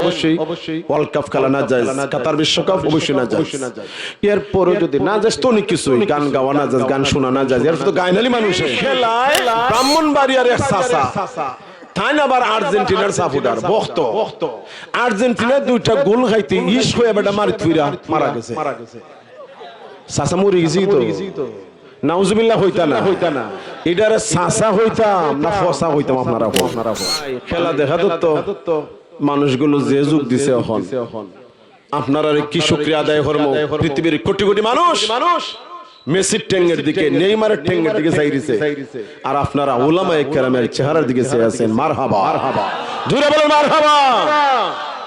অবশ্যই world cup খেলা না যায়, কাতার বিশ্বকাপ অবশ্যই না যায়। এরপরও যদি না যায় তো অনেক কিছুই, গান গাওয়া না যায়, গান শোনা না যায়, এর তো গায়নালি মানুষে খেলায় ব্রাহ্মণবাড়িয়ার এক চাচা তাই না আবার আর্জেন্টিনার সাপোর্টার বক্ত আর্জেন্টিনা দুইটা গোল খাইতে ইস হয়ে বেটা মারি থুইরা মারা গেছে। চাচা মরে গেছি তো নাউজুবিল্লাহ হইতা না এটার চাচা হইতাম না ফসা হইতাম আপনারা খেলা দেখা তো মানুষগুলো যে যুগ দিছে এখন আপনারা কি শুকরিয়া আদায় করব। পৃথিবীর কোটি কোটি মানুষ মেসির ঠেঙ্গের দিকে নেইমারের ঠেঙ্গের দিকে চাইছে, আর আপনারা উলামায়ে কেরামের চেহারার দিকে চেয়ে আছেন। মারহাবা জোরে বলেন মারহাবা।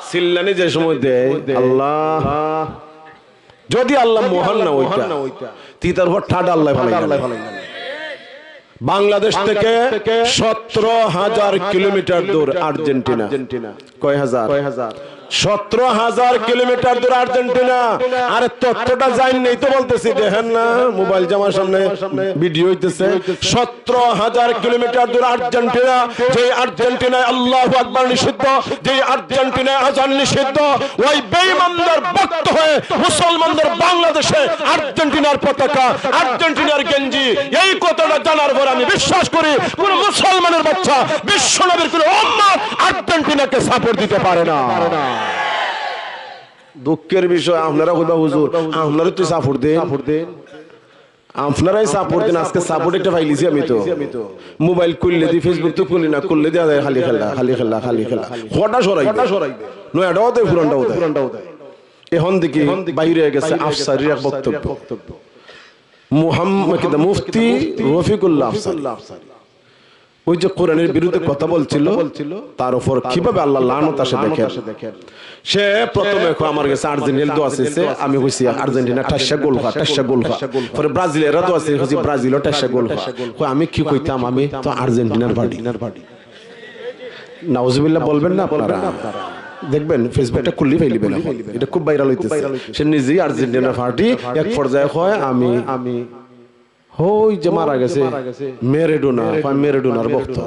সিল্লানি যে সময় দেয় আল্লাহ, যদি আল্লাহ মহান না হইতা তিতার উপর ঠাডা আল্লাহ ভালো। বাংলাদেশ থেকে 17,000 কিলোমিটার দূর আর্জেন্টিনা। কয় হাজার? 17,000 কিলোমিটার দূর আর্জেন্টিনা। আরে তথ্যটা জানি নেই তো বলতেছি, দেখেন না মোবাইল জামার সামনে ভিডিও হইতেছে। 17,000 কিলোমিটার দূর আর্জেন্টিনা, যে আর্জেন্টিনায় আল্লাহু আকবার নিষিদ্ধ, যে আর্জেন্টিনায় আযান নিষিদ্ধ, ওই বেঈমানদের ভক্ত হয়ে মুসলমানদের বাংলাদেশে আর্জেন্টিনার পতাকা, আর্জেন্টিনার গেঞ্জি, এই কথাটা জানার পর আমি বিশ্বাস করি কোন মুসলমানের বাচ্চা বিশ্বনবীর কোন উম্মত আর্জেন্টিনাকে সাপোর্ট দিতে পারে না। দুঃখের বিষয় আপনারা কইবা হুজুর আপনারা তো সাপোর্ট দেন, আপনারাই সাপোর্ট দেন। আজকে সাপোর্ট একটা পাইলিছি আমি তো মোবাইল খুললে দি, ফেসবুক তো খুলি না, খুললে দেয়া যায় খালি খেলা খটা সরাই নয়টাও দেয় পুরানটাও দেয়। এখন দেখি বাইরে গেছে আফসারির এক বক্তব্য, মুফতি রফিকুল্লাহ আফসারী ওই যে কোরআনের বিরুদ্ধে কথা বলছিল, তার উপর কিভাবে আল্লাহ লানত আসে দেখেন। সে প্রথমে আমার কাছে আর্জেন্টিনা দোয়া চাইছে, আমি কইছি আর্জেন্টিনা 28 গোল খা, পরে ব্রাজিলের দোয়া চাইছে, কইছি ব্রাজিলও 28 গোল খা। আমি কি কইতাম, আমি তো আর্জেন্টিনার বাড়ি। নাউজুবিল্লাহ বলবেন না আপনারা, দেখবেন ফেসবুকটা খুললি ফেলিবেন, এটা খুব ভাইরাল হইতেছে। সে নিজেই আর্জেন্টিনার পার্টি, এক পর্যায়ে কয় আমি ওই যে মারা গেছে মেরাডোনার ভক্ত।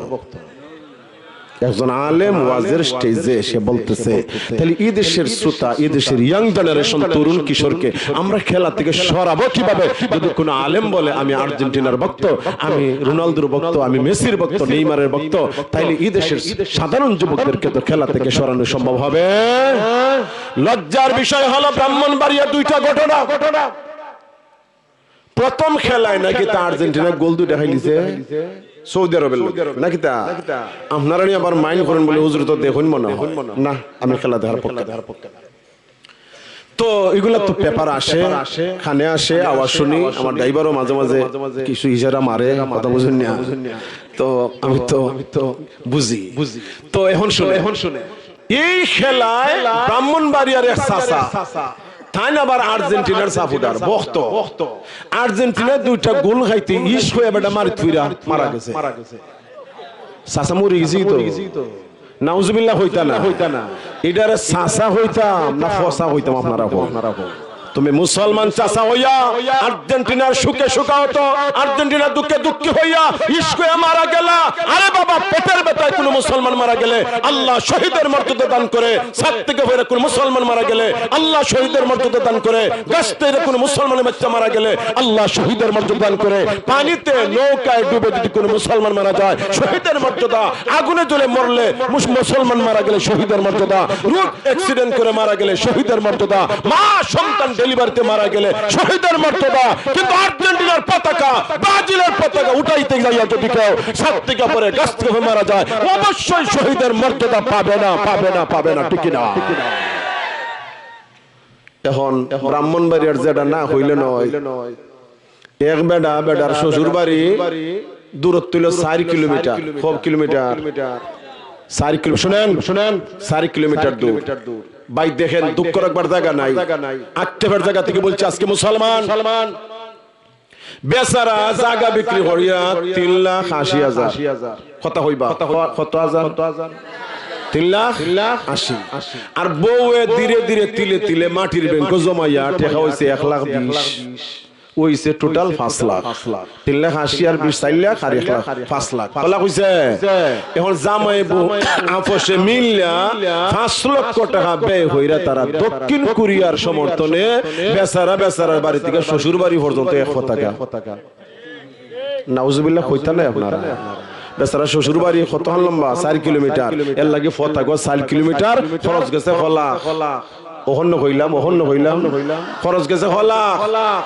একজন আলেম ওয়াজের স্টেজে এসে বলতেছে, তাহলে এই দেশের শ্রোতা, এই দেশের ইয়াং জেনারেশন তরুণ কিশোরকে আমরা খেলা থেকে সরাবো কিভাবে? যদি কোনো আলেম বলে আমি আর্জেন্টিনার ভক্ত, আমি রোনালদোর ভক্ত, আমি মেসির ভক্ত, নেইমারের ভক্ত, তাইলে এই দেশের সাধারণ যুবকদেরকে তো খেলা থেকে সরানো সম্ভব হবে? লজ্জার বিষয় হলো ব্রাহ্মণবাড়িয়া দুইটা ঘটনা। প্রথম খেলায় নাকি তা আর্জেন্টিনা গোল দুইটা খাইলিছে সৌদি আরবের লোক নাকি তা। আপনারা নিয়ে আবার মাইন্ড করেন বলে হুজুর তো দেখুন মনে না, আমি খেলা দেখার পক্ষে। তো এগুলা তো পেপার আসে, খানে আসে, আওয়াজ শুনি, আমার ড্রাইভারও মাঝে মাঝে কিছু ইশারা মারে, কথা বুঝেন না। তো আমি তো বুঝি। তো এখন শুনে এই খেলায় ব্রাহ্মণবাড়িয়ার এক চাচা তাই না আবার আর্জেন্টিনার সাপোর্টার বক্ত আর্জেন্টিনা দুইটা গোল খাইতে ইস হয়ে বেটা মারি থুইরা মারা গেছে। চাচা মরে গেছি তো নাউজুবিল্লাহ হইতা না এটার চাচা হইতাম না ফসা হইতাম আপনারা। তুমি মুসলমান চাচা হইয়া আর্জেন্টিনার সুখে সুখা হতো, আর্জেন্টিনার দুঃখে দুঃখী হইয়া ইস্কে মারা গেলা। আরে বাবা, পেটের ব্যথায় কোন মুসলমান মারা গেলে আল্লাহ শহীদের মর্যাদা দান করে। ছাদ থেকে হয়ে কোন মুসলমান মারা গেলে আল্লাহ শহীদের মর্যাদা দান করে। গাছতে কোন মুসলমানের বাচ্চা মারা গেলে আল্লাহ শহীদের মর্যাদা দান করে। পানিতে নৌকায় ডুবে যদি কোন মুসলমান মারা যায় শহীদের মর্যাদা। আগুনে জ্বলে মরলে মুসলমান মারা গেলে শহীদের মর্যাদা। রোড অ্যাক্সিডেন্ট করে মারা গেলে শহীদের মর্যাদা। মা সন্তান ডেলিভারিতে মারা গেলে শহীদের মর্যাদা। কিন্তু আর্জেন্টিনার পতাকা, ব্রাজিলের পতাকা উঠাইতে যাইয়া যদি কেউ ছাদ থেকে পরে গাছ থেকে মারা যায় অবশ্যই শহীদের মর্যাদা পাবে না ঠিক না? এখন ব্রাহ্মণবাড়িয়ার যেটা না হইলে নয়, এক বেডার শ্বশুর বাড়ি দূরত্ব হইল 4 কিলোমিটার। 4 কিলোমিটার 4 কিলোমিটার দূর। ভাই দেখেন, দুঃখ রাখবার জায়গা নাই, আক্ষেপের জায়গা থেকে বলছে আজকে মুসলমান বেচারা জায়গা বিক্রি করিয়া 3,80,000 কথা হইবা কত হাজার 3,80,000। আর বউয়ে ধীরে ধীরে তিলে তিলে মাটির ব্যাংক জমাইয়া টেকা হইছে 1,20,000। ওইছে টোটাল 5 লাখ 3 লাখ 80 আর 20 4 লাখ আর 1 লাখ 5 লাখ বলা কইছে এখন জামাই বউ আপসে মিললা 5 লক্ষ টাকা ব্যয় হইরা তারা দক্ষিণ কোরিয়ার সমর্থনে বেচারার বাড়ি থেকে শ্বশুর বাড়ি পর্যন্ত 1 টাকা নাউজুবিল্লাহ কইতা নাই আপনারা বেচারা শ্বশুর বাড়ি কত লম্বা 4 কিলোমিটার এর লাগে ফতাগো 4 কিলোমিটার খরচ গেছে হলা ওহন্ন কইলাম খরচ গেছে হলা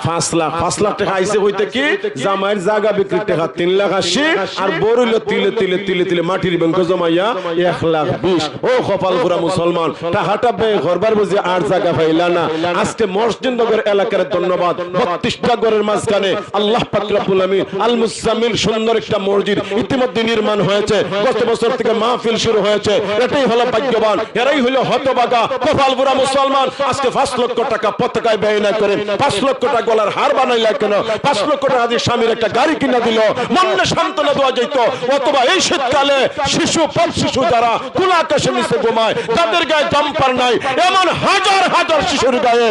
5 লাখ টাকা আইছে হইতে কি জামাইয়ের জায়গা বিক্রি টাকা 3 লাখ 80 আর বড়ইল তিলে মাটির ব্যাংকে জমাইয়া 1 লাখ 20 ও কপাল পুরা মুসলমান টাকাটা ব্যয় করবার বুঝি আর জায়গা পাইলা না আজকে মসজিদ নগর এলাকার ধন্যবাদ 32টা ঘরের মাঝখানে আল্লাহ পাক রব্বুল আমিন আল মুসাম্মিল সুন্দর একটা মসজিদ ইতিমধ্যে নির্মাণ হয়েছে গত বছর থেকে মাহফিল শুরু হয়েছে এটাই হলো ভাগ্যবান এরাই হলো হতভাগা কপাল পুরা মুসলমান আজকে 5 লক্ষ টাকা পতাকায় ব্যয় না করে 5 লক্ষ টাকা গলার হার বানাইলা কেন 5 লক্ষ টাকা দিয়ে স্বামীর একটা গাড়ি কিনা দিল মনে সান্ত্বনা দেওয়া যেত অথবা এই শীতকালে শিশু যারা খোলা আকাশের নিচে ঘুমায় তাদের গায়ে জাম্পার নাই এমন হাজার শিশুর গায়ে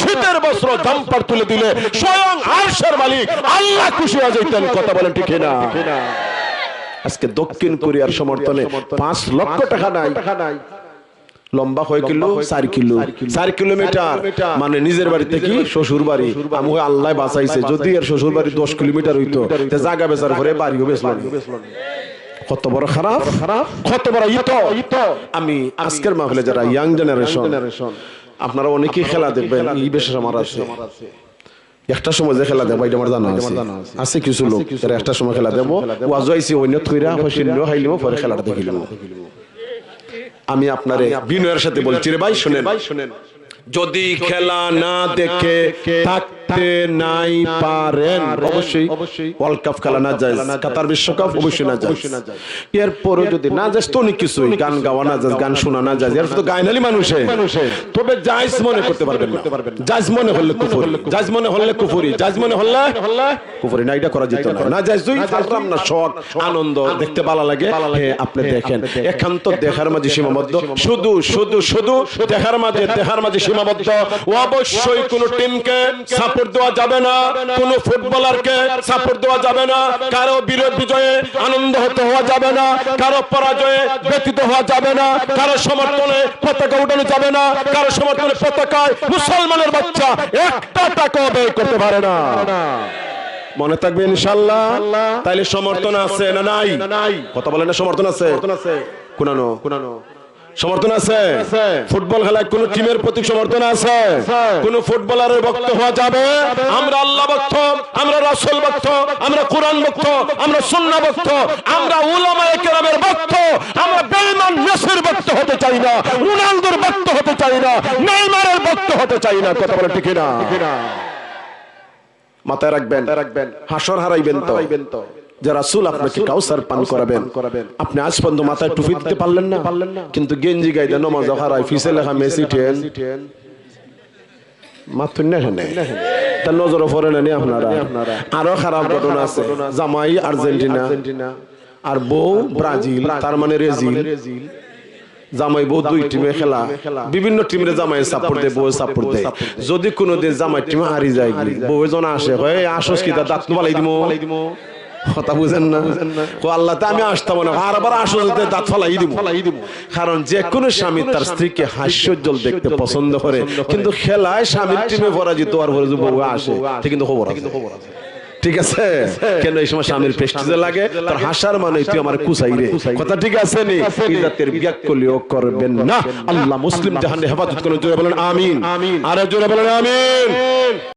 শীতের বস্ত্র জাম্পার তুলে দিলে স্বয়ং আরশের মালিক আল্লাহ খুশি হয়ে যেতেন কথা বলেন ঠিক না আজকে দক্ষিণ কোরিয়ার সমর্থনে 5 লক্ষ টাকা নাই লম্বা কয় কিলো 4 কিলোমিটার মানে নিজের বাড়ি থেকে শ্বশুর বাড়ি আমি আল্লাহ বাঁচাইছে যদি এর শ্বশুর বাড়ি 10 কিলোমিটার হইতো তে জায়গা বেচার পরে বাড়িও বেচলাম কত বড় খারাপ কত বড় ইতো আমি আজকের মাহফিলে যারা ইয়াং জেনারেশন আপনারা অনেকেই খেলা দেখবেন এই বিশেষ আমার আছে একটা সময় যে খেলা দেবো এটা আমার জানা আছে কিছু লোক যারা একটা সময় খেলা দেবো ওয়াজ আইছি অন্য থইরা হইছিল খাইলিও পরে খেলাটা দেখিলাম আমি আপনারে বিনয়ের সাথে বলছি রে ভাই শুনেন যদি খেলা না দেখে থাকতে নাই পারেন অবশ্যই ওয়ার্ল্ড কাপ খেলা না যায় কাতার বিশ্বকাপ অবশ্যই না যায় এরপরে যদি না যায় তো অনেক কিছু গান গাওয়া না যায় গান শোনা না যায় এর তো গায়নালি মানুষে তবে জায়েজ মনে করতে পারবেন না জায়েজ মনে হলে কুফরি জায়েজ মনে হলে কুফরি জায়েজ মনে হলে কুফরি না এটা করা যেত না জায়েজ দুই ফালরাম না শখ আনন্দ দেখতে ভালো লাগে হ্যাঁ আপনি দেখেন একান্ত দেখার মাঝে সীমাবদ্ধ শুধু দেখার মাঝে সীমাবদ্ধ অবশ্যই কোন টিমকে সাপোর্ট দেওয়া যাবে না কোন ফুটবলারকে সাপোর্ট দেওয়া যাবে না কারো বিজয়ে আনন্দ হওয়া যাবে না কারো পরাজয়ে ব্যতীত হওয়া যাবে না কারো সমর্থনে পতাকা উঠানো যাবে না কারো সমর্থনে পতাকায় মুসলমানের বাচ্চা একটা টাকা ব্যয় করতে পারে না মনে থাকবে ইনশাআল্লাহ তাইলে সমর্থন আছে না নাই কথা বলেন না সমর্থন আছে কোনানো সমর্থন আছে ফুটবল খেলায় কোন টিমের প্রতি সমর্থন আছে কোন ফুটবলারের ভক্ত হওয়া যাবে আমরা আল্লাহ ভক্ত আমরা রাসূল ভক্ত আমরা কোরআন ভক্ত আমরা সুন্নাহ ভক্ত আমরা উলামায়ে কেরামের ভক্ত আমরা বেঈমান মেসির ভক্ত হতে চাই না রোনালদোর ভক্ত হতে চাই না নেইমারের ভক্ত হতে চাই না কথা বলে ঠিক না মাথায় রাখবেন হাসর হারাইবেন তো যে রাসূল আপনাকে কাউসার পান করাবেন আপনি আজ পর্যন্ত মাথায় টুপি দিতে পারলেন না কিন্তু গেঞ্জি গাইতে নামাজ হারাই ফিসে লেখা মেসি 10 মাথুন না তার নজর পড়ে না আপনারা আরো খারাপ ঘটনা আছে জামাই আর্জেন্টিনা আর বউ ব্রাজিল তার মানে রেজিল জামাই বউ দুই টিমে খেলা বিভিন্ন টিমের জামাই সাপোর্ট দেয় বউ সাপোর্ট দেয় যদি কোনোদিন জামাই টিম হারি যায় বউ জন আসে হয় আসস কি দাঁত বালাই দিমো কথা বুঝেন না আল্লাহ আমি আসতাম না আরবার আসো দাঁত ফলাই দিব কারণ যে কোনো স্বামী তার স্ত্রীকে হাস্যোজ্জ্বল দেখতে পছন্দ করে কিন্তু খেলায় স্বামীর টিমে পরাজিত আর পরে বউ আসে কিন্তু খবর আছে ঠিক আছে কেন এই সময় স্বামীর প্রেস্টিজে লাগে তার হাসার মানে তুই আমার কুসাই রে কথা ঠিক আছে নি ইজ্জতের বিয়াক্কলিও করবেন না আল্লাহ মুসলিম জাহানে হেফাজত করুন জোরে বলেন আমিন আরে জোরে বলেন আমিন